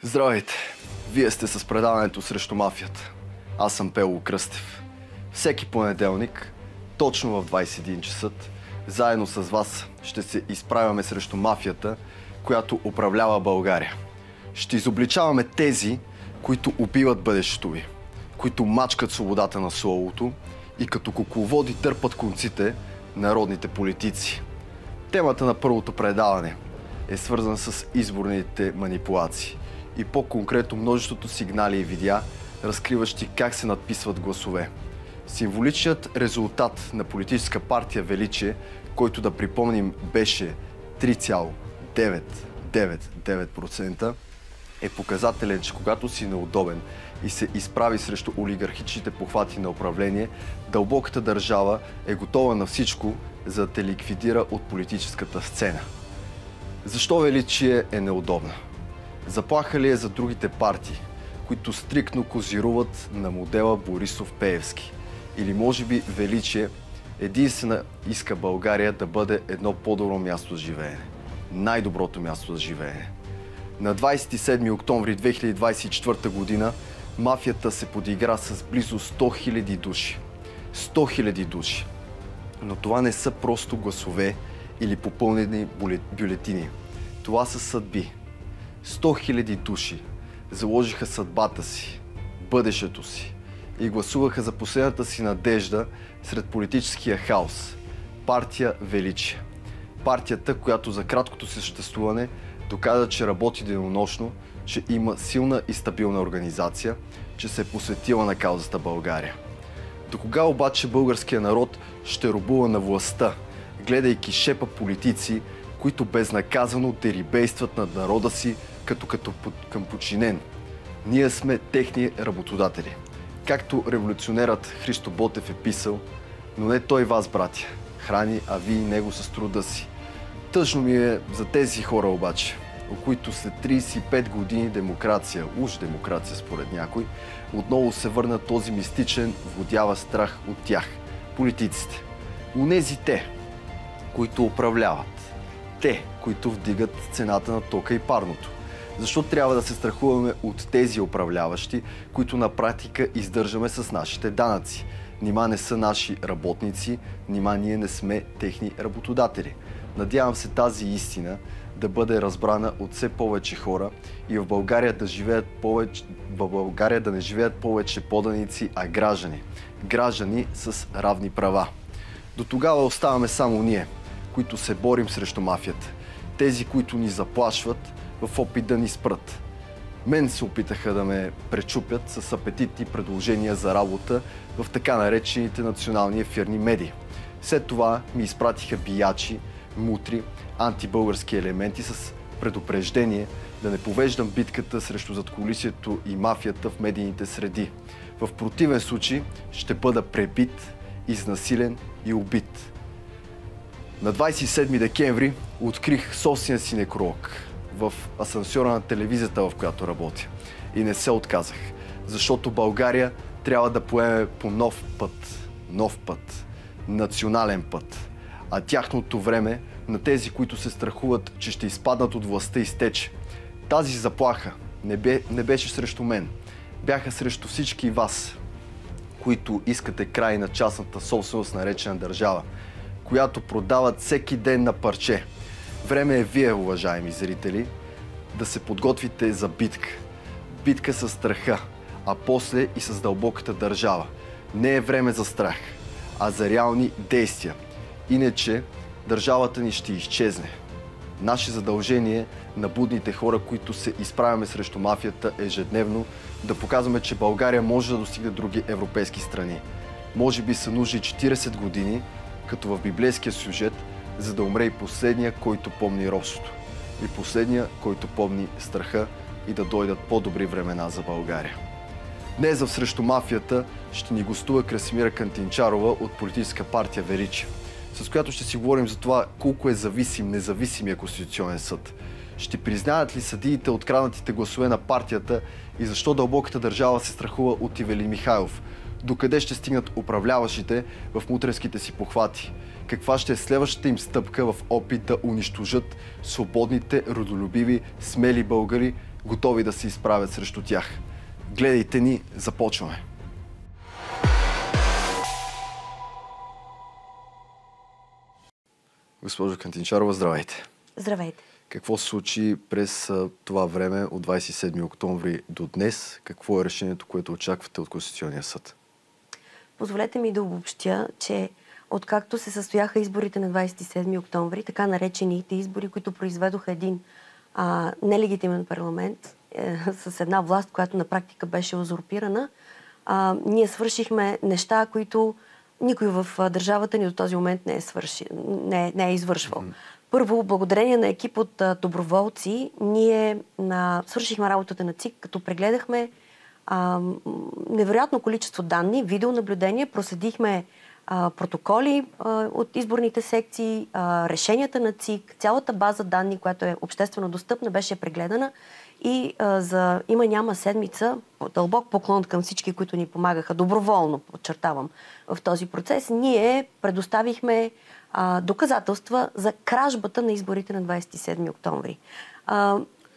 Здравейте! Вие сте с предаването срещу мафията. Аз съм Пело Кръстев. Всеки понеделник, точно в 21 часа, заедно с вас ще се изправяме срещу мафията, която управлява България. Ще изобличаваме тези, които убиват бъдещето ви, които мачкат свободата на словото и като кукловоди дърпат конците народните политици. Темата на първото предаване е свързана с изборните манипулации и по-конкретно множеството сигнали и видеа, разкриващи как се надписват гласове. Символичният резултат на политическа партия Величие, който да припомним беше 3,999%, е показателен, че когато си неудобен и се изправи срещу олигархичните похвати на управление, дълбоката държава е готова на всичко, за да те ликвидира от политическата сцена. Защо Величие е неудобна? Заплаха ли е за другите партии, които стриктно козируват на модела Борисов-Пеевски? Или може би Величие единствена иска България да бъде едно по-добро място за живеене? Най-доброто място за живеене. На 27 октомври 2024 година мафията се подигра с близо 100 000 души. 100 000 души. Но това не са просто гласове или попълнени бюлетини. Това са съдби. 100 000 души заложиха съдбата си, бъдещето си и гласуваха за последната си надежда сред политическия хаос. Партия Величие. Партията, която за краткото си съществуване доказа, че работи денонощно, че има силна и стабилна организация, че се е посветила на каузата България. До кога обаче българския народ ще робува на властта, гледайки шепа политици, които безнаказано дерибействат над народа си към подчинен? Ние сме техни работодатели. Както революционерът Христо Ботев е писал, но не той вас, братя, храни, а вие него с труда си. Тъжно ми е за тези хора обаче, които след 35 години демокрация, уж демокрация според някой, отново се върна този мистичен, владява страх от тях, политиците. Онези те, които управляват. Те, които вдигат цената на тока и парното. Защо трябва да се страхуваме от тези управляващи, които на практика издържаме с нашите данъци? Нима не са наши работници, нима ние не сме техни работодатели. Надявам се тази истина да бъде разбрана от все повече хора и в България да не живеят повече поданици, а граждани. Граждани с равни права. До тогава оставаме само ние, които се борим срещу мафията. Тези, които ни заплашват в опит да ни спрат. Мен се опитаха да ме пречупят с апетитни предложения за работа в така наречените национални ефирни медии. След това ми изпратиха биячи, мутри, антибългарски елементи с предупреждение да не повеждам битката срещу задкулисието и мафията в медийните среди. В противен случай ще бъда пребит, изнасилен и убит. На 27 декември открих собствения си некролог в асансьора на телевизията, в която работя. И не се отказах, защото България трябва да поеме по нов път, национален път. А тяхното време на тези, които се страхуват, че ще изпаднат от властта, изтече. Тази заплаха не беше срещу мен. Бяха срещу всички вас, които искате край на частната собственост, наречена държава, която продават всеки ден на парче. Време е вие, уважаеми зрители, да се подготвите за битка. Битка с страха, а после и с дълбоката държава. Не е време за страх, а за реални действия. Иначе държавата ни ще изчезне. Наше задължение на будните хора, които се изправяме срещу мафията ежедневно, да показваме, че България може да достигне други европейски страни. Може би са нужни 40 години, като в библейския сюжет, за да умре и последния, който помни робството. И последния, който помни страха и да дойдат по-добри времена за България. Днес в Срещу мафията ще ни гостува Красимира Кантинчарова от политическа партия Величие, с която ще си говорим за това колко е зависим независимия Конституционен съд. Ще признаят ли съдиите откраднатите гласове на партията и защо дълбоката държава се страхува от Ивелин Михайлов? Докъде ще стигнат управляващите в мутренските си похвати? Каква ще е следващата им стъпка в опит да унищожат свободните, родолюбиви, смели българи, готови да се изправят срещу тях. Гледайте ни, започваме! Госпожо Кантинчарова, здравейте! Здравейте! Какво се случи през това време от 27 октомври до днес? Какво е решението, което очаквате от Конституционния съд? Позволете ми да обобщя, че откакто се състояха изборите на 27 октомври, така наречените избори, които произведоха един нелегитимен парламент с една власт, която на практика беше узурпирана, ние свършихме неща, които никой в държавата ни до този момент не е извършвал. Първо, благодарение на екип от доброволци, ние свършихме работата на ЦИК, като прегледахме невероятно количество данни, видеонаблюдение, проследихме протоколи от изборните секции, решенията на ЦИК, цялата база данни, която е обществено достъпна, беше прегледана и за има-няма седмица, дълбок поклон към всички, които ни помагаха, доброволно, подчертавам, в този процес, ние предоставихме доказателства за кражбата на изборите на 27 октомври.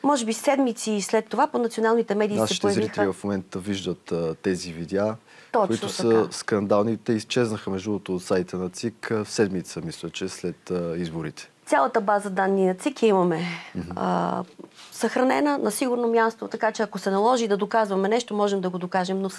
Може би седмици след това по националните медии се появиха... Нашите зрители в момента виждат тези видеа, които са така скандални. Те изчезнаха между другото от сайта на ЦИК в седмица, мисля, че след изборите. Цялата база данни на ЦИК имаме съхранена на сигурно място, така че ако се наложи да доказваме нещо, можем да го докажем. Но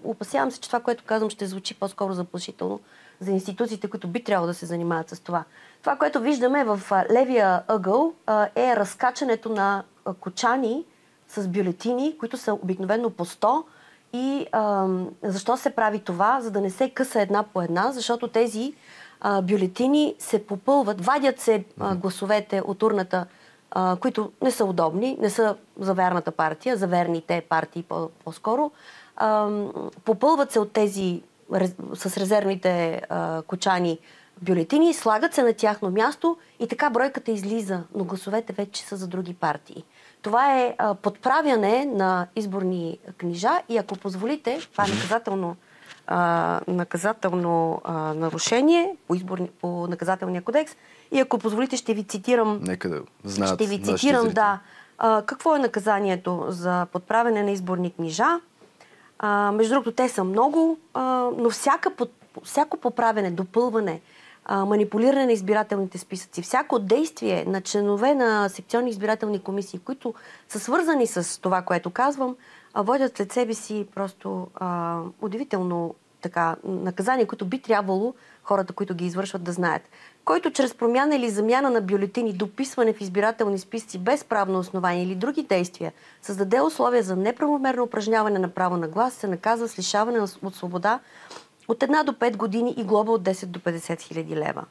опасявам се, че това, което казвам, ще звучи по-скоро заплашително за институциите, които би трябвало да се занимават с това. Това, което виждаме в левия ъгъл, е разкачането на кочани с бюлетини, които са обикновено по 100. И защо се прави това? За да не се къса една по една, защото тези бюлетини се попълват, вадят се гласовете от урната, които не са удобни, не са за вярната партия, за верните партии по-скоро. Попълват се от тези с резервните кочани бюлетини, слагат се на тяхно място и така бройката излиза, но гласовете вече са за други партии. Това е подправяне на изборни книжа и ако позволите, това е наказателно нарушение по наказателния кодекс и ако позволите, ще ви цитирам... Нека да знаят. Ще ви цитирам, да. Какво е наказанието за подправяне на изборни книжа? Между другото, те са много, но всяко поправяне, допълване, манипулиране на избирателните списъци, всяко действие на членове на секционни избирателни комисии, които са свързани с това, което казвам, водят след себе си просто удивително наказания, които би трябвало хората, които ги извършват, да знаят. Който чрез промяна или замяна на бюлетини, дописване в избирателни списъци без правно основание или други действия, създаде условия за неправомерно упражняване на право на глас, се наказва с лишаване от свобода от 1 до 5 години и глоба от 10 до 50 хиляди лева.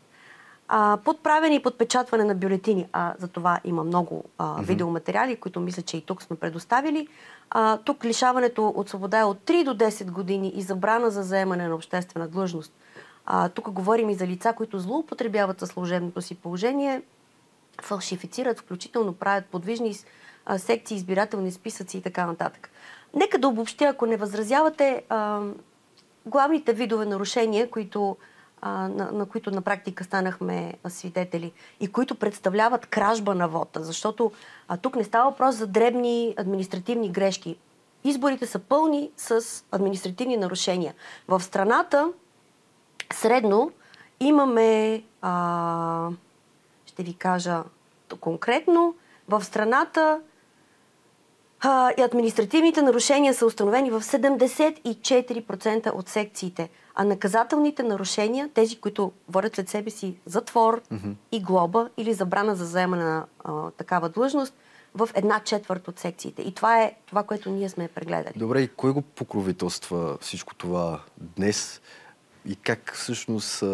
Подправяне и подпечатване на бюлетини. За това има много видеоматериали, които мисля, че и тук сме предоставили. Тук лишаването от свобода е от 3 до 10 години и забрана за заемане на обществена длъжност. Тук говорим и за лица, които злоупотребяват със служебното си положение, фалшифицират, включително правят подвижни секции, избирателни списъци и така нататък. Нека да обобщя, ако не възразявате, главните видове нарушения, на които на практика станахме свидетели и които представляват кражба на вота, защото тук не става въпрос за дребни административни грешки. Изборите са пълни с административни нарушения. В страната средно имаме, ще ви кажа конкретно, в страната и административните нарушения са установени в 74% от секциите, а наказателните нарушения, тези, които водят след себе си затвор и глоба или забрана за заемане на такава длъжност, в 1/4 от секциите. И това е това, което ние сме прегледали. Добре, и кой го покровителства всичко това днес? И как всъщност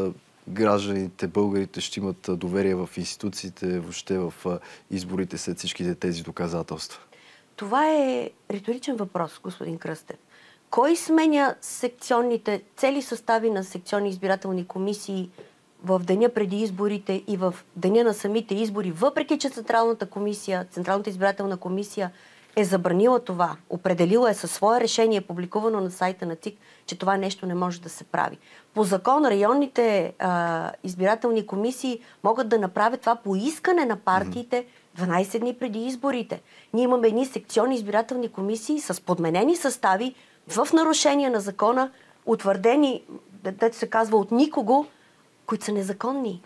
гражданите, българите ще имат доверие в институциите, въобще в изборите след всичките тези доказателства? Това е риторичен въпрос, господин Кръстев. Кой сменя цели състави на секционни избирателни комисии в деня преди изборите и в деня на самите избори, въпреки че Централната избирателна комисия е забранила това, определила е със свое решение, публикувано на сайта на ЦИК, че това нещо не може да се прави. По закон районните избирателни комисии могат да направят това по искане на партиите 12 дни преди изборите. Ние имаме едни секционни избирателни комисии с подменени състави в нарушение на закона, утвърдени, дето се казва, от никого, които са незаконни.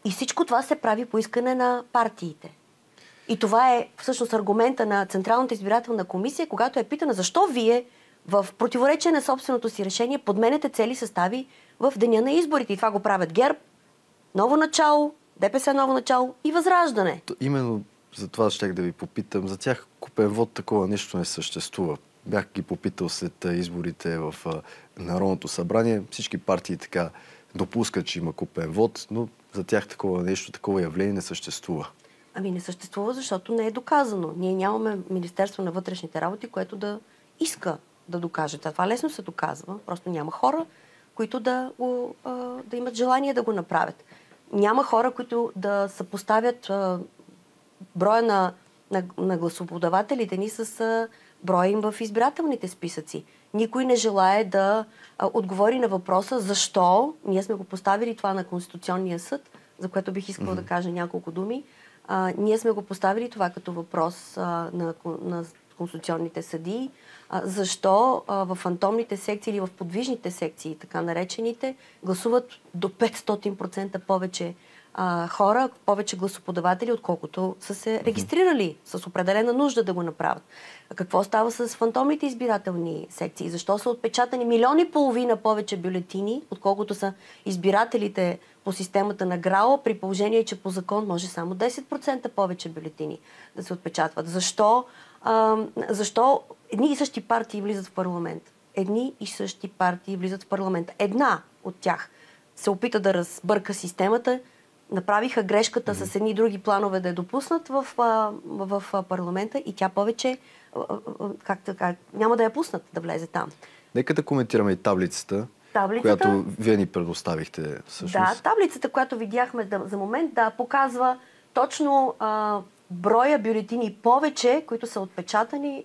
И всичко това се прави по искане на партиите. И това е всъщност аргумента на Централната избирателна комисия, когато е питана защо вие в противоречие на собственото си решение подменяте цели състави в деня на изборите. И това го правят ГЕРБ, Ново начало, ДПС Ново начало и Възраждане. Именно за това щях да ви попитам. За тях купен вод такова нещо не съществува. Бях ги попитал след изборите в Народното събрание. Всички партии така допускат, че има купен вод, но за тях такова нещо, такова явление не съществува. Ами не съществува, защото не е доказано. Ние нямаме Министерство на вътрешните работи, което да иска да докаже. Това лесно се доказва. Просто няма хора, които да имат желание да го направят. Няма хора, които да съпоставят броя на гласоподавателите ни с броя им в избирателните списъци. Никой не желае да отговори на въпроса защо. Ние сме го поставили това на Конституционния съд, за което бих искала да кажа няколко думи. Ние сме го поставили това като въпрос на конституционните съдии. Защо в фантомните секции или в подвижните секции, така наречените, гласуват до 500% повече хора, повече гласоподаватели, отколкото са се регистрирали с определена нужда да го направят. Какво става с фантомните избирателни секции? Защо са отпечатани 1,5 милиона повече бюлетини, отколкото са избирателите по системата на ГРАО, при положение, че по закон може само 10% повече бюлетини да се отпечатват? Защо едни и същи партии влизат в парламент? Едни и същи партии влизат в парламент. Една от тях се опита да разбърка системата, направиха грешката с едни други планове да я допуснат в парламента и тя повече няма да я пуснат да влезе там. Нека да коментираме и таблицата, която вие ни предоставихте. Всъщност. Да, таблицата, която видяхме за момент, показва точно броя бюлетини повече, които са отпечатани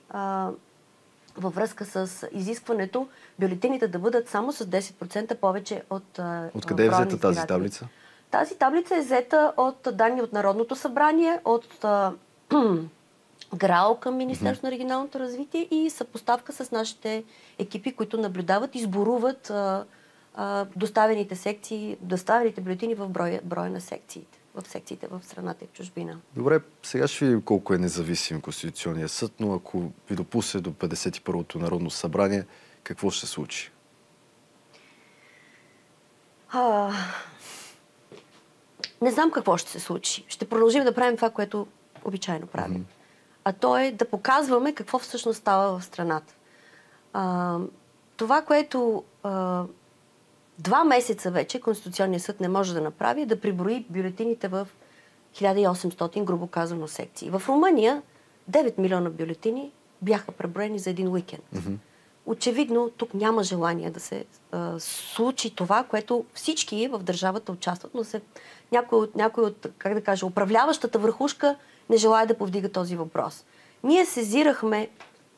във връзка с изискването бюлетините да бъдат само с 10% повече от Откъде е взета тази таблица? Тази таблица е взета от данни от Народното събрание, от ГРАО към Министерство на регионалното развитие и съпоставка с нашите екипи, които наблюдават и сборуват доставените бюлетини в броя на секциите. В секциите в страната и в чужбина. Добре, сега ще видим колко е независим Конституционния съд, но ако ви допусне до 51-то Народно събрание, какво ще се случи? Не знам какво ще се случи. Ще продължим да правим това, което обичайно правим. А то е да показваме какво всъщност става в страната. Това, което 2 месеца вече Конституционният съд не може да направи, е да приброи бюлетините в 1800, грубо казано, секции. В Румъния 9 милиона бюлетини бяха преброени за един уикенд. Очевидно, тук няма желание да се случи това, което всички в държавата участват, но някой от, как да кажа, управляващата върхушка не желая да повдига този въпрос. Ние сезирахме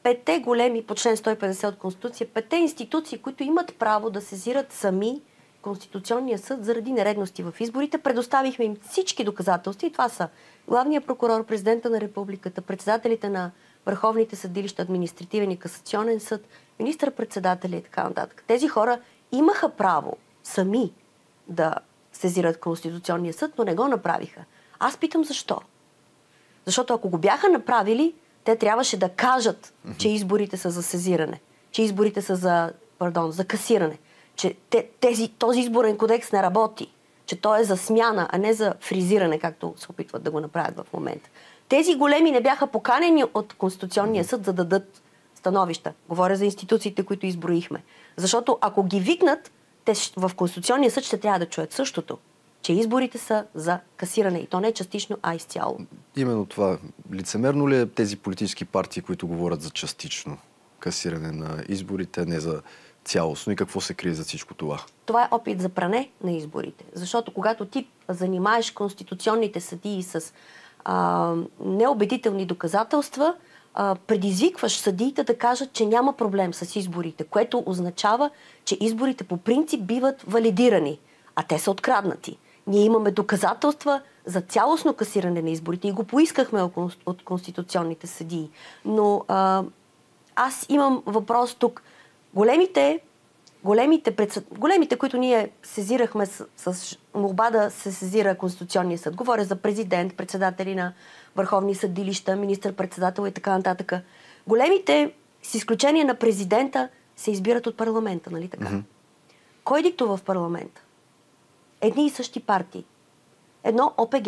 5 големи, по член 150 от Конституция, 5 институции, които имат право да сезират сами Конституционния съд заради нередности в изборите. Предоставихме им всички доказателства и това са главният прокурор, президента на републиката, председателите на върховните съдилища, административен и касационен съд, министър-председатели и така нататък. Тези хора имаха право сами да сезират Конституционния съд, но не го направиха. Аз питам защо. Защото ако го бяха направили, те трябваше да кажат, че изборите са за сезиране, че изборите са за касиране, че този изборен кодекс не работи, че той е за смяна, а не за фризиране, както се опитват да го направят в момента. Тези големи не бяха поканени от Конституционния съд, за да дадат становища. Говоря за институциите, които изброихме. Защото ако ги викнат, те в Конституционния съд ще трябва да чуят същото, че изборите са за касиране. И то не е частично, а изцяло. Именно това. Лицемерно ли е тези политически партии, които говорят за частично касиране на изборите, не за цялостно? И какво се крие за всичко това? Това е опит за пране на изборите. Защото когато ти занимаеш конституционните съдии с неубедителни доказателства, предизвикваш съдиите да кажат, че няма проблем с изборите, което означава, че изборите по принцип биват валидирани, а те са откраднати. Ние имаме доказателства за цялостно касиране на изборите и го поискахме от конституционните съдии. Но аз имам въпрос тук. Големите, които ние сезирахме с молба да се сезира Конституционния съд, говоря за президент, председатели на върховни съдилища, министър-председател и така нататък. Големите, с изключение на президента, се избират от парламента, нали така? Mm-hmm. Кой диктува в парламента? Едни и същи партии. Едно ОПГ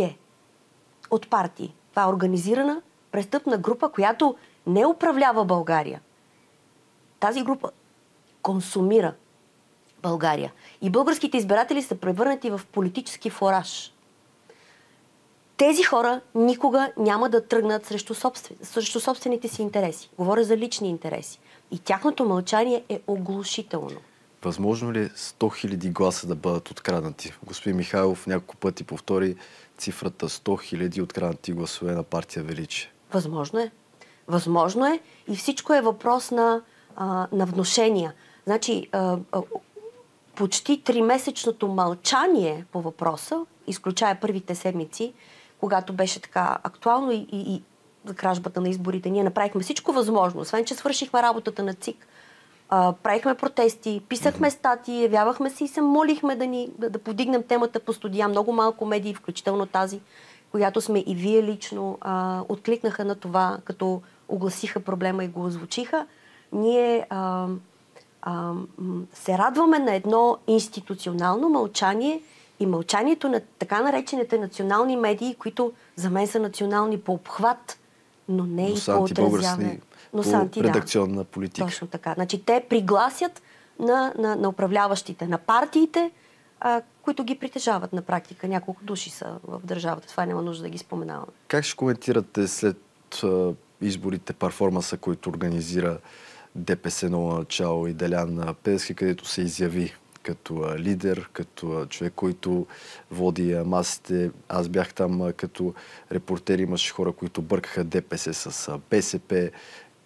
от партии. Това е организирана престъпна група, която не управлява България. Тази група консумира България. И българските избиратели са превърнати в политически фораж. Тези хора никога няма да тръгнат срещу собствените си интереси. Говоря за лични интереси. И тяхното мълчание е оглушително. Възможно ли 100 000 гласа да бъдат откраднати? Господин Михайлов няколко пъти повтори цифрата 100 000 откраднати гласове на партия Величие. Възможно е. Възможно е и всичко е въпрос на внушения. Значи, почти 3-месечното мълчание по въпроса, изключая първите седмици, когато беше така актуално и за кражбата на изборите, ние направихме всичко възможно. Освен, че свършихме работата на ЦИК, правихме протести, писахме статии, явявахме се и се молихме да повдигнем темата по студия. Много малко медии, включително тази, която сме и вие лично откликнаха на това, като огласиха проблема и го озвучиха. Ние се радваме на едно институционално мълчание и мълчанието на така наречените национални медии, които за мен са национални по обхват, но не и по отразяване. Но са редакционна политика. Точно така. Значи те пригласят на управляващите, на партиите, които ги притежават на практика. Няколко души са в държавата. Това няма нужда да ги споменаваме. Как ще коментирате след изборите перформанса, който организира ДПС ново начало и Делян Пеевски, където се изяви като лидер, като човек, който води масите. Аз бях там като репортер, имаше хора, които бъркаха ДПС с БСП,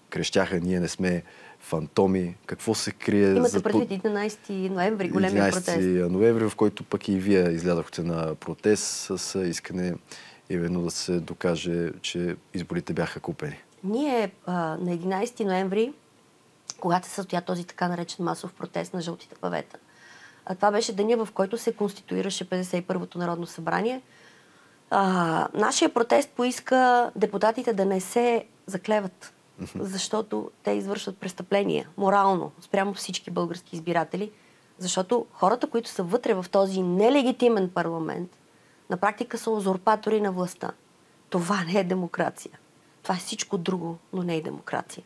крещяха, ние не сме фантоми. Какво се крие? Имате предвид 11 ноември, големия протест. 11 ноември, в който пък и вие излязохте на протест с искане именно да се докаже, че изборите бяха купени. Ние на 11 ноември, когато се състоя този така наречен масов протест на жълтите павета, това беше деня, в който се конституираше 51-то Народно събрание. Нашия протест поиска депутатите да не се заклеват, защото те извършват престъпления, морално, спрямо всички български избиратели, защото хората, които са вътре в този нелегитимен парламент, на практика са узурпатори на властта. Това не е демокрация. Това е всичко друго, но не е демокрация.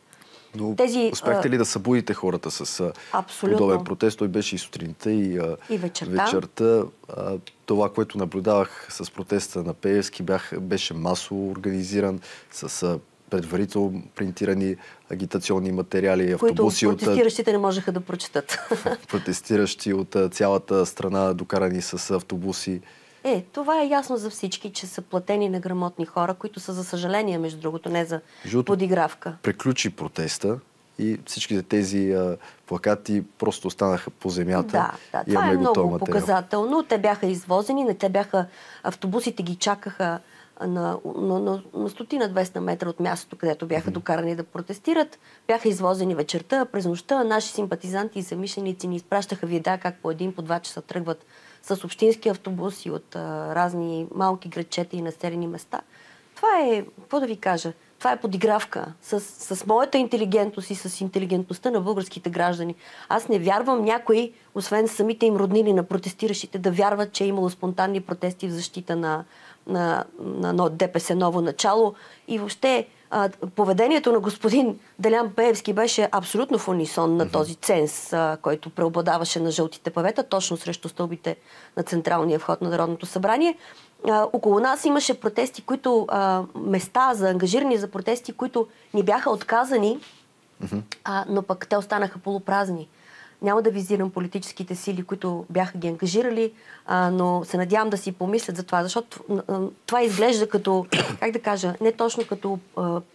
Но успяхте ли да събудите хората с подобен протест? Той беше и сутринта, и вечерта. Това, което наблюдавах с протеста на Пеевски, беше масово организиран, с предварително принтирани агитационни материали, автобуси, които протестиращите не можеха да прочетат. Протестиращи от цялата страна, докарани с автобуси. Това е ясно за всички, че са платени неграмотни хора, които са за съжаление, между другото, не за подигравка. Приключи протеста и всичките тези плакати просто останаха по земята. Да, това е много показателно. Те бяха извозени, автобусите ги чакаха на 100-200 метра от мястото, където бяха докарани да протестират. Бяха извозени вечерта, през нощта. Наши симпатизанти и съмишленици ни изпращаха видеа как по 2 часа тръгват с общински автобуси от разни малки градчета и населени места. Това е, какво да ви кажа, това е подигравка с моята интелигентност и с интелигентността на българските граждани. Аз не вярвам някой, освен самите им роднини на протестиращите, да вярват, че е имало спонтанни протести в защита на ДПС ново начало. И въобще поведението на господин Делян Пеевски беше абсолютно в унисон на този ценз, който преобладаваше на жълтите павета, точно срещу стълбите на централния вход на Народното събрание. Около нас имаше протести, места за ангажирани за протести, които ни бяха отказани, но пък те останаха полупразни. Няма да визирам политическите сили, които бяха ги ангажирали, но се надявам да си помислят за това, защото това изглежда като, как да кажа, не точно като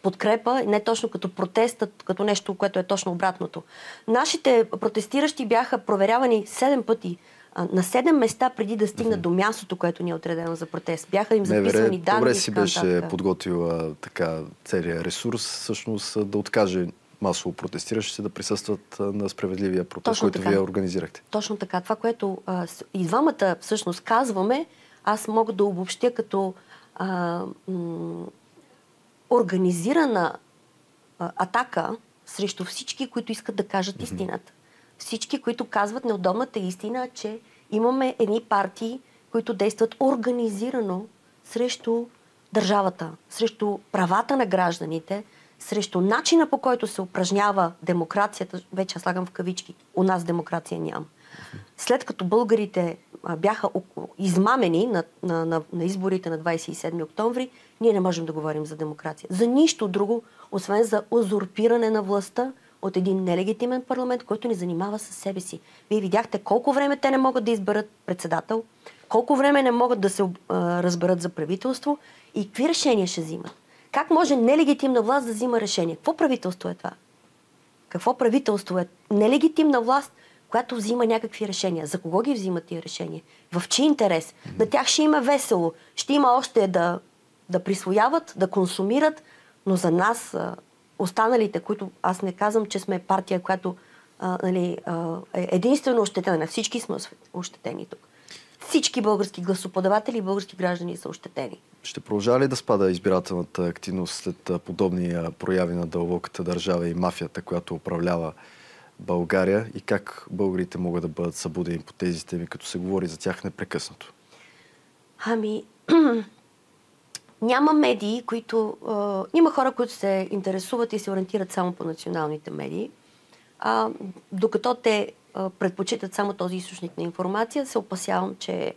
подкрепа, не точно като протестът, като нещо, което е точно обратното. Нашите протестиращи бяха проверявани 7 пъти. На 7 места преди да стигнат до мястото, което ни е отредено за протест. Бяха им записвани данни. Добре си беше подготвила така целият ресурс, всъщност да откаже масово протестиращи се да присъстват на справедливия протест, който вие организирахте. Точно така. Това, което и двамата всъщност казваме, аз мога да обобщя като организирана атака срещу всички, които искат да кажат истината. Всички, които казват неудобната истина, че имаме едни партии, които действат организирано срещу държавата, срещу правата на гражданите, срещу начина, по който се упражнява демокрацията. Вече слагам в кавички. У нас демокрация няма. След като българите бяха измамени на изборите на 27 октомври, ние не можем да говорим за демокрация. За нищо друго, освен за узурпиране на властта от един нелегитимен парламент, който ни занимава със себе си. Вие видяхте колко време те не могат да изберат председател, колко време не могат да се разберат за правителство и какви решения ще взимат. Как може нелегитимна власт да взима решение? Какво правителство е това? Какво правителство е? Нелегитимна власт, която взима някакви решения. За кого ги взимат тия решения? В чий интерес? На тях ще има весело. Ще има още да присвояват, да консумират, но за нас, останалите, които аз не казвам, че сме партия, която е единствено ощетена. Всички сме ощетени тук. Всички български гласоподаватели и български граждани са ощетени. Ще продължава ли да спада избирателната активност след подобни прояви на дълбоката държава и мафията, която управлява България, и как българите могат да бъдат събудени по тези теми, като се говори за тях непрекъснато? Няма медии, които... Има хора, които се интересуват и се ориентират само по националните медии. Докато те предпочитат само този източник на информация, се опасявам, че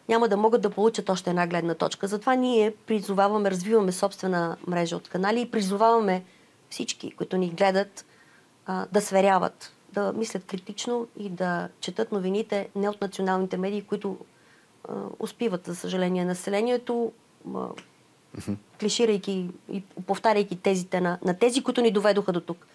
няма да могат да получат още една гледна точка. Затова ние призоваваме, развиваме собствена мрежа от канали и призоваваме всички, които ни гледат, да сверяват, да мислят критично и да четат новините не от националните медии, които успиват, за съжаление, населението, клиширайки и повтаряйки тезите на тези, които ни доведоха до тук.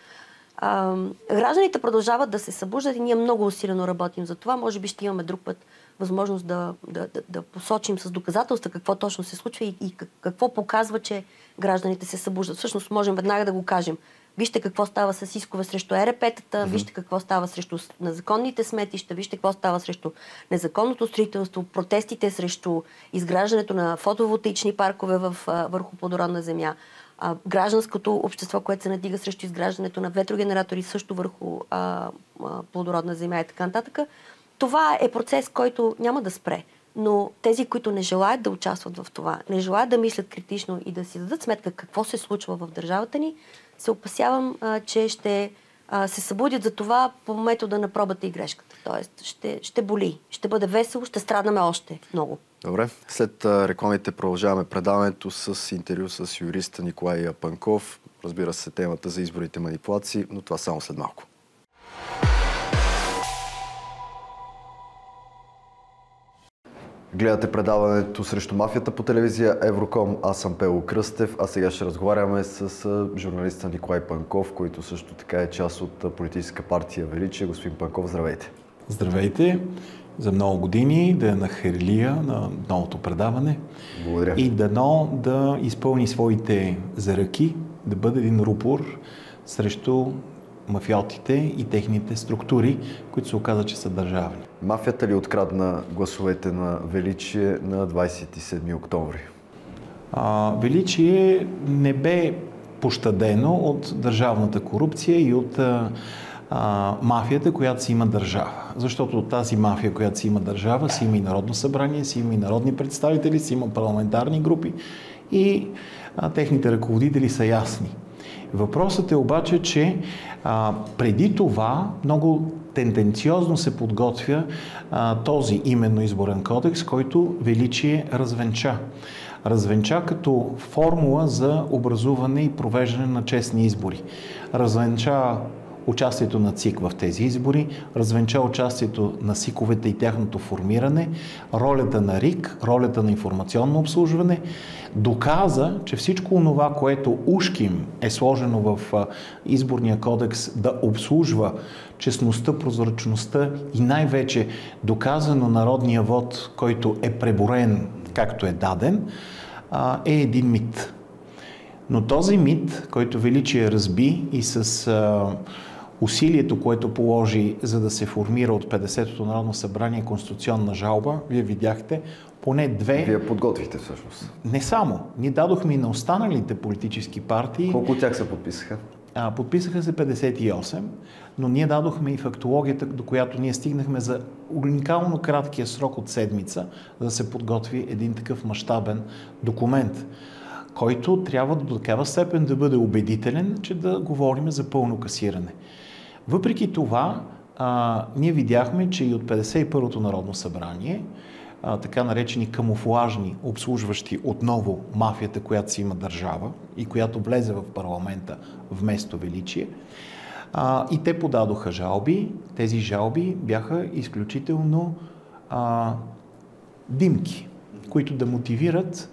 Гражданите продължават да се събуждат и ние много усилено работим за това. Може би ще имаме друг път възможност да посочим с доказателства какво точно се случва и какво показва, че гражданите се събуждат. Всъщност можем веднага да го кажем. Вижте какво става с искове срещу ЕРП-тата, вижте какво става срещу незаконните сметища, вижте какво става срещу незаконното строителство, протестите срещу изграждането на фотоволтаични паркове върху плодородна земя, гражданското общество, което се надига срещу изграждането на ветрогенератори също върху плодородна земя и така нататък. Това е процес, който няма да спре. Но тези, които не желаят да участват в това, не желаят да мислят критично и да си дадат сметка какво се случва в държавата ни, се опасявам, че ще се събудят за това по метода на пробата и грешката. Тоест, ще боли, ще бъде весело, ще страдаме още много. Добре. След рекламите продължаваме предаването с интервю с юриста Николай Панков. Разбира се, темата за изборните манипулации, но това само след малко. Гледате предаването срещу мафията по телевизия Евроком. Аз съм Пело Кръстев, а сега ще разговаряме с журналиста Николай Панков, който също така е част от политическа партия Величие. Господин Панков, здравейте! Здравейте! За много години да е на херлия на новото предаване. Благодаря. И дано да изпълни своите заръки, да бъде един рупор срещу мафиотите и техните структури, които се оказа, че са държавни. Мафията ли открадна гласовете на Величие на 27 октомври? Величие не бе пощадено от държавната корупция и от мафията, която си има държава. Защото от тази мафия, която си има държава, си има и Народно събрание, си има и народни представители, си има парламентарни групи и техните ръководители са ясни. Въпросът е обаче, че преди това много тенденциозно се подготвя този именно изборен кодекс, който Величие развенча. Развенча като формула за образуване и провеждане на честни избори. Развенча участието на ЦИК в тези избори, развенча участието на СИКовете и тяхното формиране, ролята на РИК, ролята на информационно обслужване, доказа, че всичко онова, което ушким е сложено в изборния кодекс да обслужва честността, прозрачността и най-вече доказано народния вод, който е преборен както е даден, е един мит. Но този мит, който Величие разби и с усилието, което положи, за да се формира от 50-то Народно събрание конституционна жалба, вие видяхте, поне две... Вие подготвихте всъщност. Не само. Ние дадохме и на останалите политически партии... Колко от тях се подписаха? Подписаха се 58, но ние дадохме и фактологията, до която ние стигнахме за уникално краткия срок от седмица, за да се подготви един такъв мащабен документ, който трябва до такава степен да бъде убедителен, че да говорим за пълно касиране. Въпреки това, ние видяхме, че и от 51-то Народно събрание, така наречени камуфлажни, обслужващи отново мафията, която си има държава и която влезе в парламента вместо Величие, и те подадоха жалби. Тези жалби бяха изключително димки, които да мотивират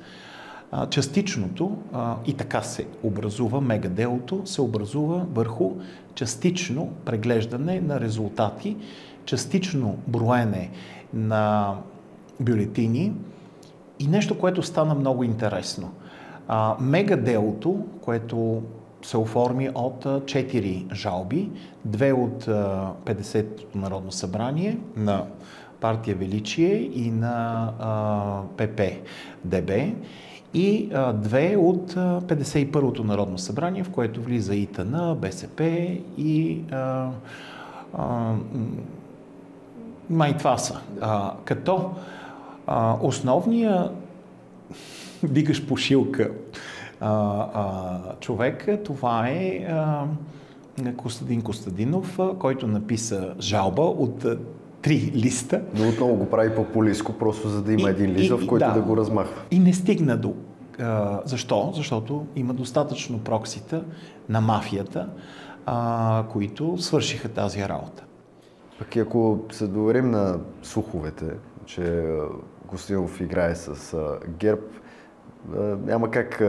частичното, и така се образува, мегаделото се образува върху частично преглеждане на резултати, частично броене на бюлетини и нещо, което стана много интересно. Мегаделото, което се оформи от 4 жалби, 2 от 50-то Народно събрание на партия Величие и на ПП-ДБ, и 2 от 51-то Народно събрание, в което влиза ИТН, БСП и май това са. Като основния дигаш по шилка човек, това е Костадин Костадинов, който написа жалба от 3 листа. Но отново го прави популистко, просто за да има един лист, в който да го размахва. И не стигна до... Защо? Защото има достатъчно проксита на мафията, които свършиха тази работа. Пък и ако се доверим на слуховете, че Костадинов играе с ГЕРБ, няма как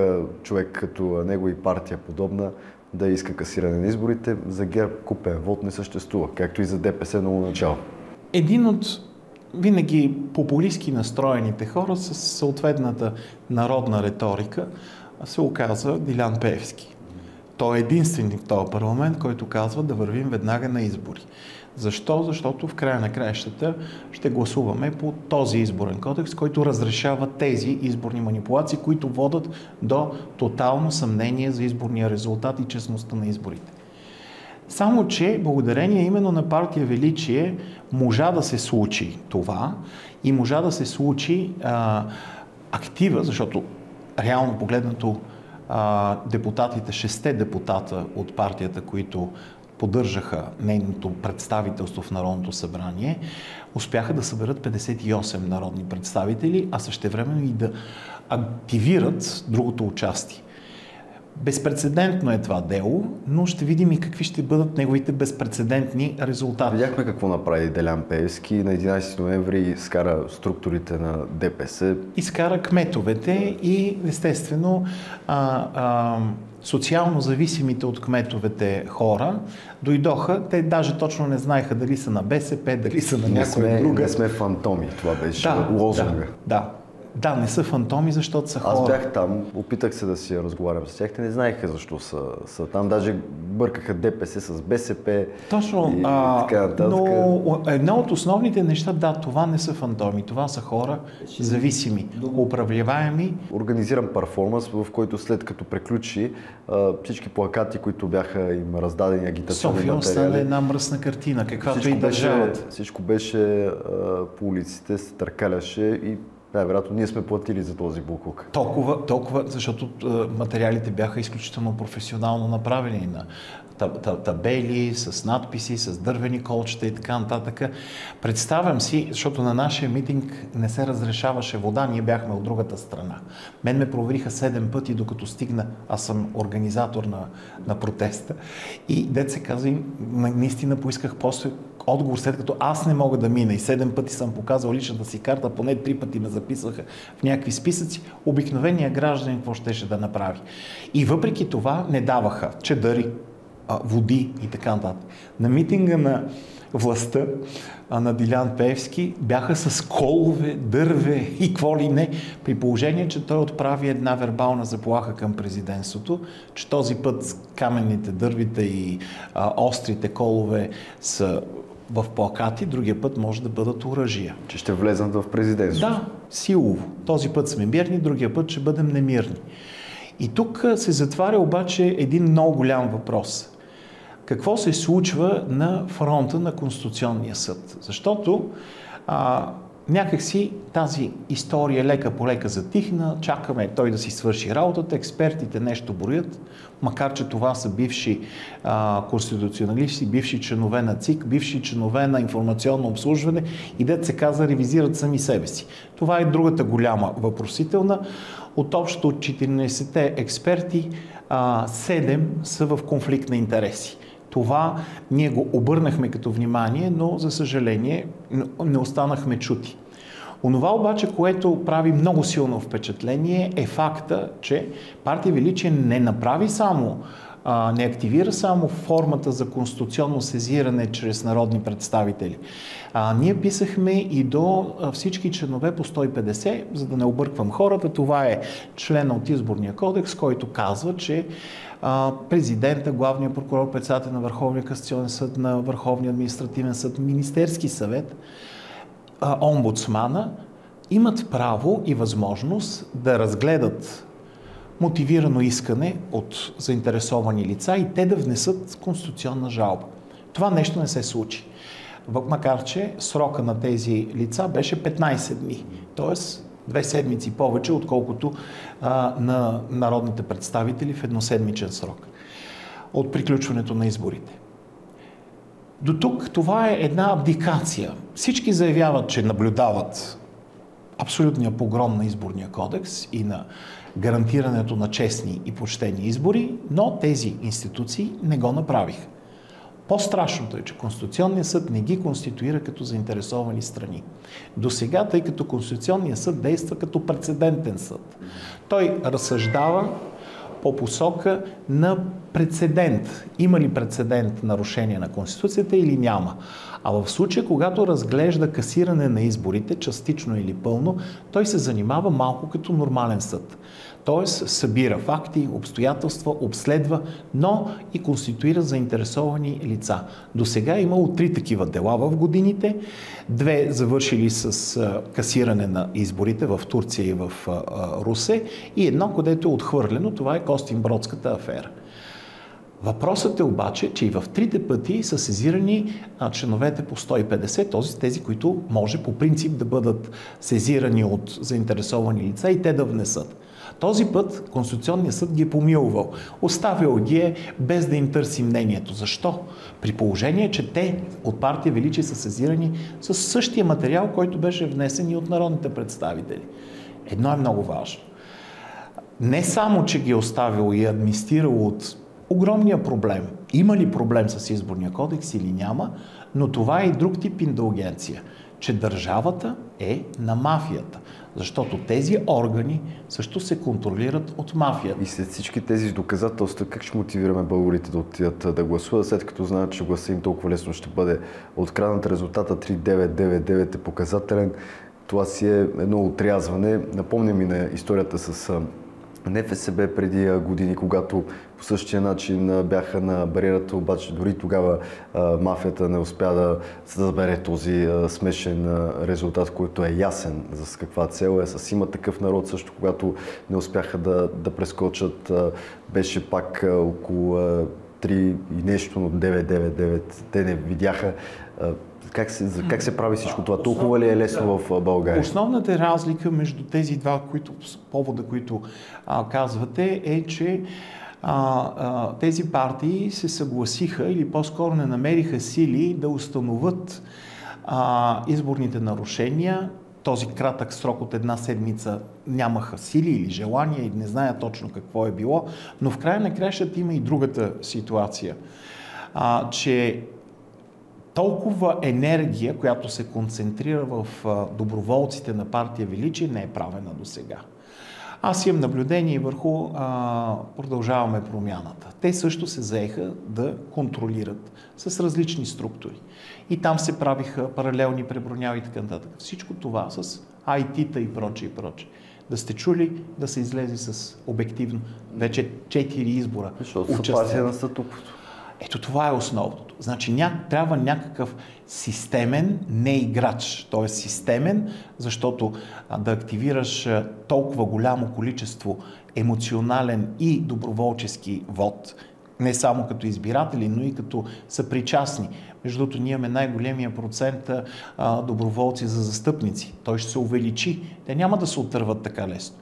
човек като него и партия подобна да иска касиране на изборите. За ГЕРБ купен вод не съществува, както и за ДПС много начало. Един от винаги популистски настроените хора с съответната народна риторика се оказа Дилян Пеевски. Той е единствен в този парламент, който казва да вървим веднага на избори. Защо? Защото в края на краищата ще гласуваме по този изборен кодекс, който разрешава тези изборни манипулации, които водят до тотално съмнение за изборния резултат и честността на изборите. Само че, благодарение именно на партия Величие, можа да се случи това и можа да се случи актива, защото реално погледнато депутатите, 6 депутата от партията, които поддържаха нейното представителство в Народното събрание, успяха да съберат 58 народни представители, а същевременно и да активират другото участие. Безпрецедентно е това дело, но ще видим и какви ще бъдат неговите безпрецедентни резултати. Видяхме какво направи Делян Пеевски. На 11 ноември изкара структурите на ДПС. Изкара кметовете и естествено социално зависимите от кметовете хора дойдоха. Те даже точно не знаеха дали са на БСП, дали са на някоя друга. Не сме фантоми, това беше лозунга. Да, не са фантоми, защото са хора. Аз бях там, опитах се да си разговарям с тях, те не знаеха защо са там, даже бъркаха ДПС с БСП. Точно, и така нататък. Но едно от основните неща, това не са фантоми, това са хора зависими, управляваеми. Организиран перформанс, в който след като приключи всички плакати, които бяха им раздадени, агитационни материали. София стана една мръсна картина, каквато и държавата. Всичко беше по улиците, се търкаляше и вероятно ние сме платили за този буклук. Толкова, защото материалите бяха изключително професионално направени на табели, с надписи, с дървени колчета и така нататък. Представям си, защото на нашия митинг не се разрешаваше вода, ние бяхме от другата страна. Мен ме провериха 7 пъти, докато стигна, аз съм организатор на протеста. И дет се казва, наистина поисках после отговор, след като аз не мога да мина и 7 пъти съм показал личната си карта, поне 3 пъти ме записваха в някакви списъци, обикновеният гражданин какво щеше да направи. И въпреки това не даваха чадъри, води и така нататък. На митинга на властта на Дилян Пеевски бяха с колове, дърве и какво ли не, при положение, че той отправи една вербална заплаха към президентството, че този път каменните дървите и острите колове са в плакати, другия път може да бъдат оръжия. Че ще влезнат в президентството? Да, силово. Този път сме мирни, другия път ще бъдем немирни. И тук се затваря обаче един много голям въпрос. Какво се случва на фронта на Конституционния съд? Защото някакси тази история лека по лека затихна, чакаме той да си свърши работата, експертите нещо броят, макар че това са бивши конституционалисти, бивши членове на ЦИК, бивши членове на информационно обслужване и дет се каза ревизират сами себе си. Това е другата голяма въпросителна. От общо 14-те експерти, 7 са в конфликт на интереси. Това ние го обърнахме като внимание, но за съжаление не останахме чути. Онова обаче, което прави много силно впечатление, е факта, че партия Величие не направи само, не активира само формата за конституционно сезиране чрез народни представители. Ние писахме и до всички членове по 150, за да не обърквам хората. Това е член от Изборния кодекс, който казва, че президента, главният прокурор, председател на Върховния касационен съд, на Върховния административен съд, Министерски съвет, омбудсмана имат право и възможност да разгледат мотивирано искане от заинтересовани лица и те да внесат конституционна жалба. Това нещо не се случи. Макар че срока на тези лица беше 15 дни, т.е. 2 седмици повече, отколкото на народните представители в едноседмичен срок от приключването на изборите. До тук това е една абдикация. Всички заявяват, че наблюдават абсолютния погром на Изборния кодекс и на гарантирането на честни и почтени избори, но тези институции не го направиха. По-страшното е, че Конституционният съд не ги конституира като заинтересовани страни. До сега, тъй като Конституционният съд действа като прецедентен съд. Той разсъждава по посока на прецедент. Има ли прецедент нарушение на Конституцията или няма? А в случая, когато разглежда касиране на изборите, частично или пълно, той се занимава малко като нормален съд. Тоест събира факти, обстоятелства, обследва, но и конституира заинтересовани лица. До сега е имало 3 такива дела в годините, 2 завършили с касиране на изборите в Турция и в Русе и едно, където е отхвърлено, това е Костинбродската афера. Въпросът е обаче, че и в 3 пъти са сезирани членовете по 150, т.е. тези, които може по принцип да бъдат сезирани от заинтересовани лица и те да внесат. Този път Конституционният съд ги е помилвал. Оставил ги е без да им търси мнението. Защо? При положение, че те от партия Величие са сезирани с същия материал, който беше внесен и от народните представители. Едно е много важно. Не само, че ги е оставил и амнистирал от огромния проблем. Има ли проблем с Изборния кодекс или няма, но това е и друг тип индулгенция, че държавата е на мафията. Защото тези органи също се контролират от мафията. И след всички тези доказателства, как ще мотивираме българите да отидат да гласуват, след като знаят, че гласа им толкова лесно ще бъде откраднат? Резултата 3999 е показателен. Това си е едно отрязване. Напомня ми на историята с НФСБ преди години, когато по същия начин бяха на бариерата, обаче дори тогава мафията не успя да забере този смешен резултат, който е ясен за каква цел е. С Има такъв народ също, когато не успяха да прескочат, беше пак около 3 и нещо, но 999 те не видяха. Как се прави всичко това? Толкова ли е лесно в България? Основната разлика между тези два повода, които казвате, е, че тези партии се съгласиха или по-скоро не намериха сили да установят изборните нарушения. Този кратък срок от една седмица нямаха сили или желание и не зная точно какво е било, но в края на краищата има и другата ситуация, че толкова енергия, която се концентрира в доброволците на партия Величие, не е правена до сега. Аз имам наблюдение върху Продължаваме промяната. Те също се заеха да контролират с различни структури. И там се правиха паралелни преброняви и така нататък. Всичко това с IT-та и прочее, и прочее. Да сте чули да се излезе с обективно вече 4 избора. Защото са партия на статуквото. Ето това е основното. Значи трябва някакъв системен, не играч, т.е. системен, защото да активираш толкова голямо количество емоционален и доброволчески вод, не само като избиратели, но и като съпричастни. Между другото, ние имаме най-големия процент доброволци за застъпници. Той ще се увеличи. Те няма да се отърват така лесно.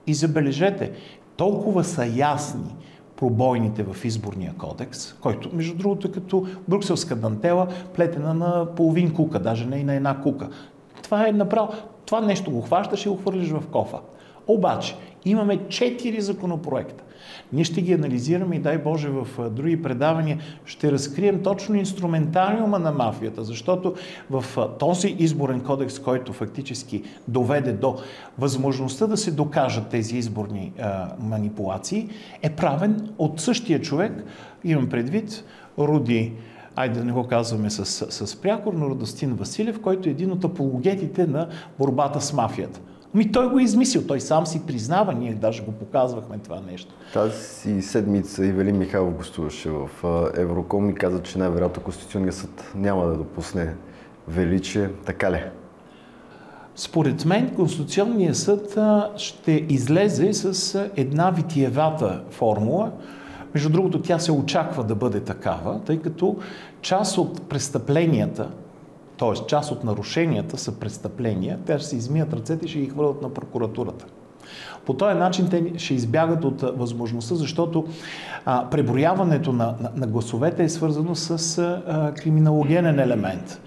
И забележете, толкова са ясни пробойните в изборния кодекс, който, между другото, е като брюкселска дантела, плетена на половин кука, даже не и на една кука. Това е направо. Това нещо го хващаш и го хвърлиш в кофа. Обаче, имаме 4 законопроекта. Ние ще ги анализираме и дай Боже в други предавания ще разкрием точно инструментариума на мафията, защото в този изборен кодекс, който фактически доведе до възможността да се докажат тези изборни манипулации, е правен от същия човек, имам предвид Руди, айде да не го казваме с прякор, но Радостин Василев, който е един от апологетите на борбата с мафията. Той го е измислил, той сам си признава, ние даже го показвахме това нещо. Тази седмица Ивелин Михайлов гостуваше в Евроком и каза, че най-вероятно Конституционният съд няма да допусне Величие. Така ли? Според мен Конституционният съд ще излезе с една витиевата формула. Между другото, тя се очаква да бъде такава, тъй като част от престъпленията, т.е. част от нарушенията са престъпления, те ще се измият ръцете и ще ги хвърлят на прокуратурата. По този начин те ще избягат от възможността, защото преброяването на гласовете е свързано с криминологенен елемент.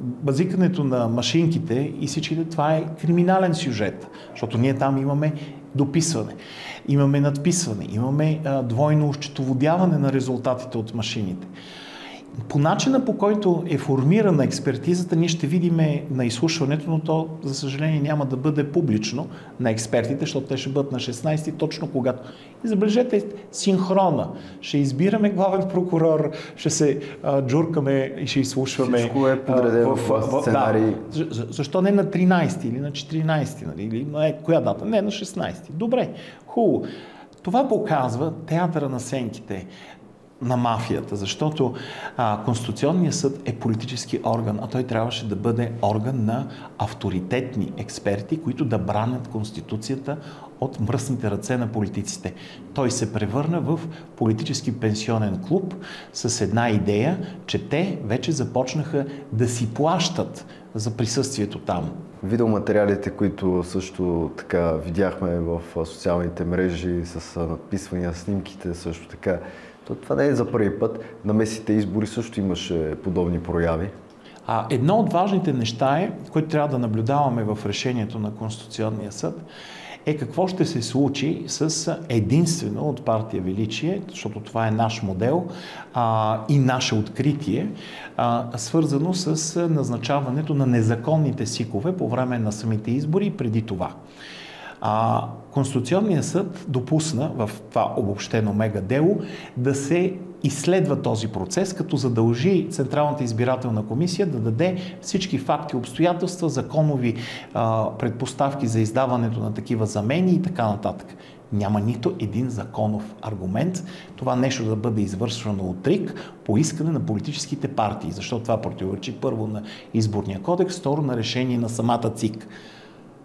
Базикането на машинките и всичките, това е криминален сюжет, защото ние там имаме дописване, имаме надписване, имаме двойно осчетоводяване на резултатите от машините. По начина, по който е формирана експертизата, ние ще видим на изслушването, но то, за съжаление, няма да бъде публично на експертите, защото те ще бъдат на 16, точно когато. И забележете, синхрона. Ще избираме главен прокурор, ще се джуркаме и ще изслушваме. Всичко е подредено в сценарий. Да. Защо не на 13 или на 14, нали? Или на коя дата? Не, на 16. Добре, хубаво. Това показва театъра на сенките на мафията, защото Конституционният съд е политически орган, а той трябваше да бъде орган на авторитетни експерти, които да бранят Конституцията от мръсните ръце на политиците. Той се превърна в политически пенсионен клуб с една идея, че те вече започнаха да си плащат за присъствието там. Видеоматериалите, които също така видяхме в социалните мрежи с надписвания, снимките също така. Това не е за първи път. На местните избори също имаше подобни прояви. Едно от важните неща е, което трябва да наблюдаваме в решението на Конституционния съд, е какво ще се случи с единствено от партия Величие, защото това е наш модел и наше откритие, свързано с назначаването на незаконните СИК-ове по време на самите избори и преди това. Конституционният съд допусна в това обобщено мега дело да се изследва този процес, като задължи Централната избирателна комисия да даде всички факти, обстоятелства, законови предпоставки за издаването на такива замени и така нататък. Няма нито един законов аргумент това нещо да бъде извършвано от РИК по искане на политическите партии, защото това противоречи първо на изборния кодекс, второ на решение на самата ЦИК.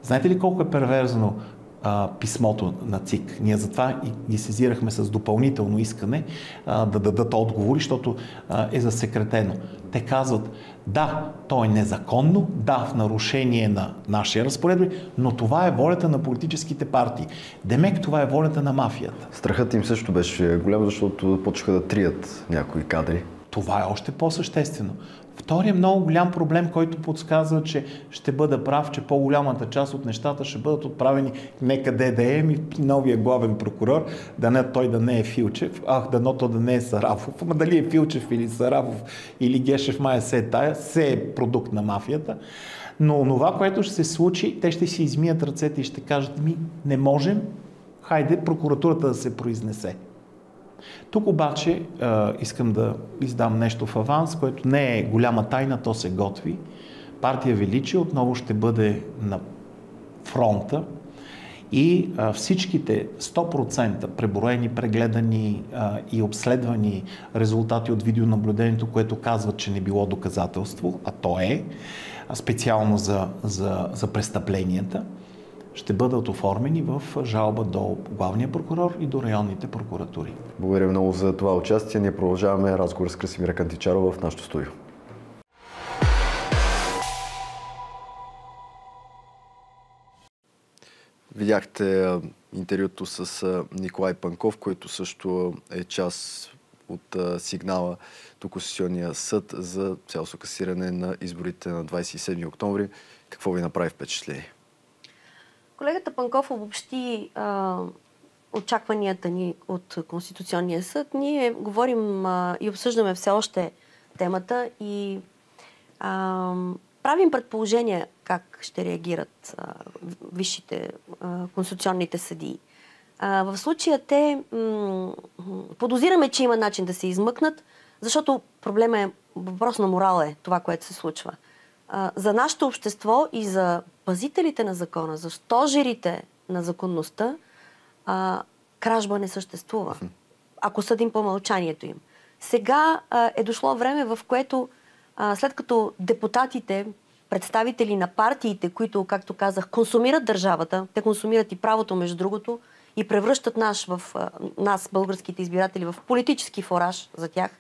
Знаете ли колко е перверзно писмото на ЦИК. Ние затова и ги сезирахме с допълнително искане да дадат отговори, защото е засекретено. Те казват, да, то е незаконно, да, в нарушение на нашия разпоредби, но това е волята на политическите партии. Демек, това е волята на мафията. Страхът им също беше голям, защото почнаха да трият някои кадри. Това е още по-съществено. Вторият много голям проблем, който подсказва, че ще бъда прав, че по-голямата част от нещата ще бъдат отправени некъде да е и новия главен прокурор, той да не е Филчев, дано то да не е Сарафов. Ама дали е Филчев или Сарафов или Гешев, май все е продукт на мафията. Но това, което ще се случи, те ще си измият ръцете и ще кажат, не можем, хайде прокуратурата да се произнесе. Тук обаче искам да издам нещо в аванс, което не е голяма тайна, то се готви. Партия Величие отново ще бъде на фронта и всичките 100% преброени, прегледани и обследвани резултати от видеонаблюдението, което казват, че не било доказателство, а то е специално за престъпленията, ще бъдат оформени в жалба до главния прокурор и до районните прокуратури. Благодаря много за това участие. Ние продължаваме разговор с Красимира Кантичарова в нашото студио. Видяхте интервюто с Николай Панков, който също е част от сигнала до Конституционния съд за цялостно касиране на изборите на 27 октомври. Какво ви направи впечатление? Колегата Панков обобщи очакванията ни от Конституционния съд. Ние говорим и обсъждаме все още темата и правим предположения как ще реагират висшите конституционните съдии. В случая те подозираме, че има начин да се измъкнат, защото проблема е въпрос на морал това, което се случва. За нашето общество и за пазителите на закона, за стожерите на законността, кражба не съществува, ако съдим по мълчанието им. Сега е дошло време, в което след като депутатите, представители на партиите, които, както казах, консумират държавата, те консумират и правото, между другото, и превръщат нас, българските избиратели, в политически фораж за тях,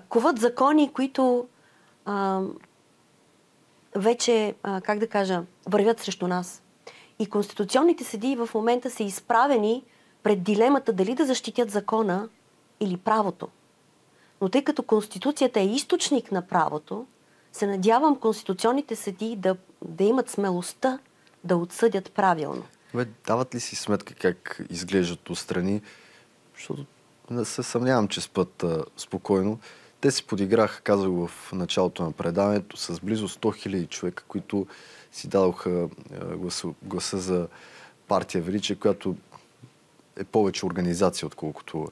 коват закони, които вече, вървят срещу нас. И конституционните съдии в момента са изправени пред дилемата дали да защитят закона или правото. Но тъй като Конституцията е източник на правото, се надявам конституционните съдии да имат смелостта да отсъдят правилно. Дават ли си сметка как изглеждат отстрани? Защото не се съмнявам, че спят спокойно. Те си подиграха, казах в началото на предаването, с близо 100 000 човека, които си дадоха гласа за партия Величие, която е повече организация, отколкото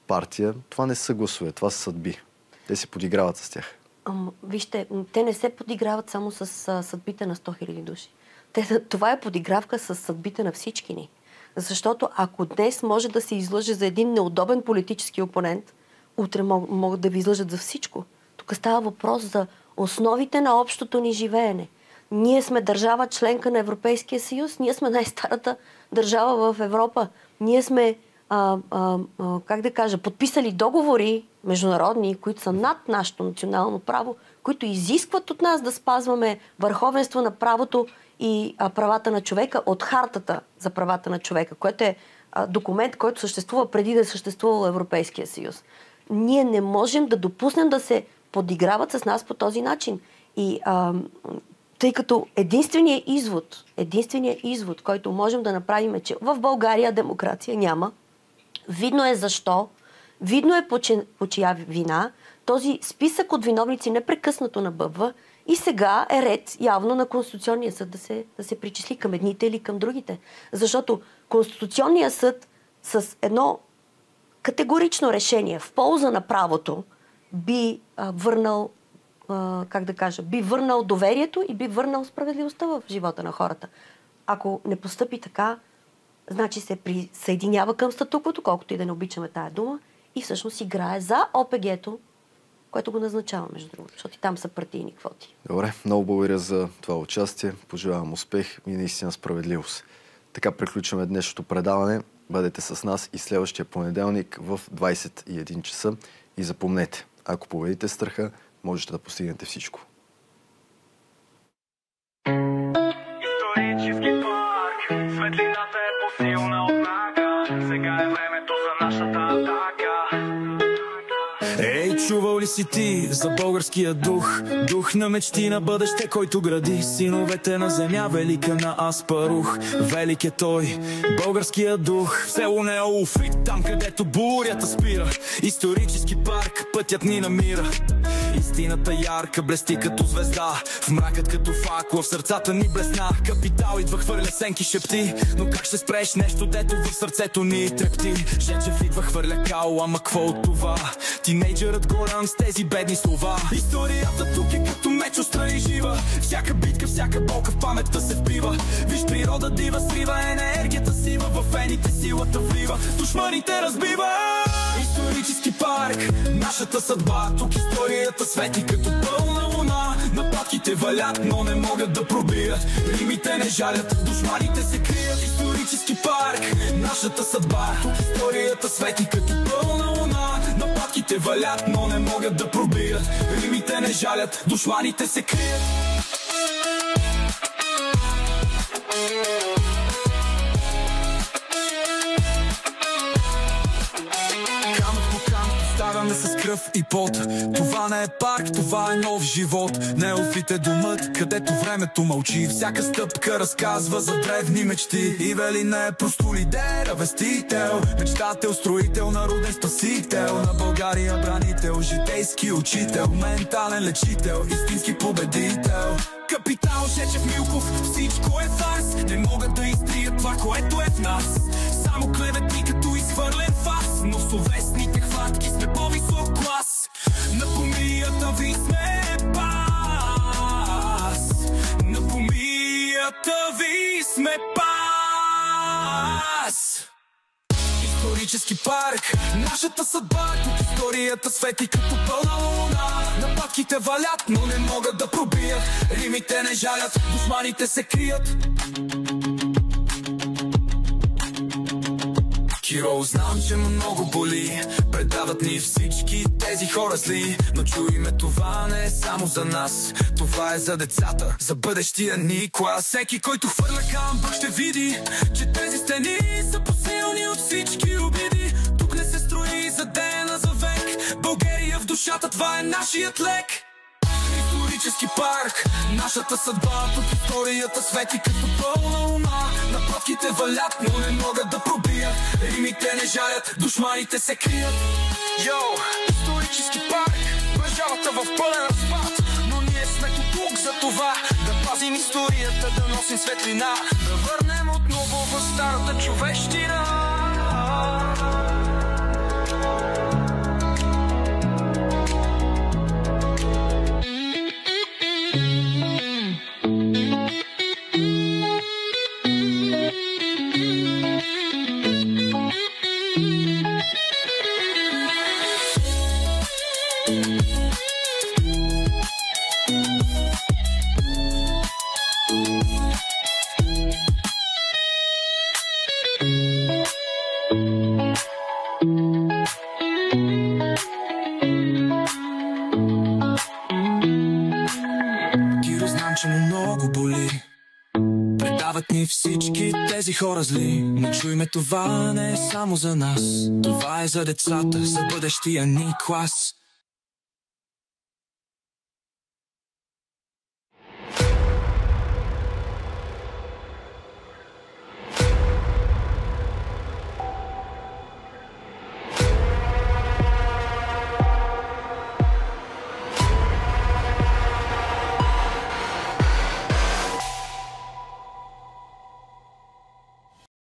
партия. Това не са гласове, това са съдби. Те си подиграват с тях. Вижте, те не се подиграват само с съдбите на 100 000 души. Това е подигравка с съдбите на всички ни. Защото ако днес може да се излъже за един неудобен политически опонент, утре могат да ви излъжат за всичко. Тук става въпрос за основите на общото ни живеене. Ние сме държава членка на Европейския съюз, ние сме най-старата държава в Европа. Ние сме, подписали договори международни, които са над нашето национално право, които изискват от нас да спазваме върховенство на правото и правата на човека от Хартата за правата на човека, което е документ, който съществува преди да е съществувал Европейския съюз. Ние не можем да допуснем да се подиграват с нас по този начин. И тъй като единственият извод, който можем да направим е, че в България демокрация няма, видно е защо, видно е по чия вина, този списък от виновници непрекъснато набъбва и сега е ред явно на Конституционния съд да се причисли към едните или към другите. Защото Конституционния съд с едно категорично решение в полза на правото би върнал доверието и би върнал справедливостта в живота на хората. Ако не постъпи така, значи се присъединява към статуквото, колкото и да не обичаме тая дума, и всъщност играе за ОПГ-то което го назначава, между другото, защото и там са партийни квоти. Добре, много благодаря за това участие. Пожелавам успех и наистина справедливост. Така приключваме днешното предаване. Бъдете с нас и следващия понеделник в 21 часа. И запомнете, ако победите страха, можете да постигнете всичко. Исторически парк, светлината е по-силна от мрака. Сега е времето за нашата атака. Ей, чувал ли си ти за българския дух? Дух на мечти, на бъдеще, който гради синовете на земя, велика на Аспарух. Велик е той, българския дух. В село Неолфит, там където бурята спира. Исторически парк, пътят ни намира. Истината ярка, блести като звезда. В мракът като факла, в сърцата ни блесна. Капитал идва, хвърля сенки, шепти. Но как ще спреш нещо, дето в сърцето ни трепти? Жечев идва, хвърля кал, ама какво от това? Тинейджърът голям с тези бедни слова. Историята тук е като меч, остра и жива. Всяка битка, всяка болка в паметта се впива. Виж природа дива, свива енергията сива. В вените силата влива, душманите разбива. Исторически парк, нашата съдба. Тук историята свети като пълна луна. Нападките валят, но не могат да пробият. Римите не жалят, душманите се крият. Исторически парк, нашата съдба. Тук историята свети като пълна луна. Нападките валят, но не могат да пробият. Римите не жалят, душманите се крият. Ставаме с кръв и пот. Това не е парк, това е нов живот. Неолфит е домът, където времето мълчи. Всяка стъпка разказва за древни мечти. Ивелин не е просто лидер, а вестител. Мечтател, строител, народен спасител. На България бранител, житейски учител. Ментален лечител, истински победител. Капитал Жечев Милков, всичко е фарс. Не могат да изтрият това, което е в нас. Само клевети като изхвърлен фас. Но в словесните хватки сме по-висок клас. На помията ви сме пас. На помията ви сме пас. Исторически парк, нашата съдба. Тук историята свети като пълна луна. Нападките валят, но не могат да пробият. Римите не жалят, душманите се крият. Киро, знам, че много боли. Предават ни всички тези хора зли. Но чуйме, това не е само за нас. Това е за децата, за бъдещия ни клас. Всеки, който хвърля камък, ще види, че тези стени са посилни от всички обиди. Тук не се строи за ден, а за век. България в душата, това е нашият лек. Исторически парк, нашата съдба. Тук историята свети като пълна луна. Нападките валят, но не могат да пробият. Римите не жалят, душманите се крият. Йоу, исторически парк, държавата в пълен разпад. Но ние сме тук за това, да пазим историята, да носим светлина. Да върнем отново в старата човещина. Предават ни всички тези хора зли. Но чуйме, това не е само за нас. Това е за децата, за бъдещия ни клас.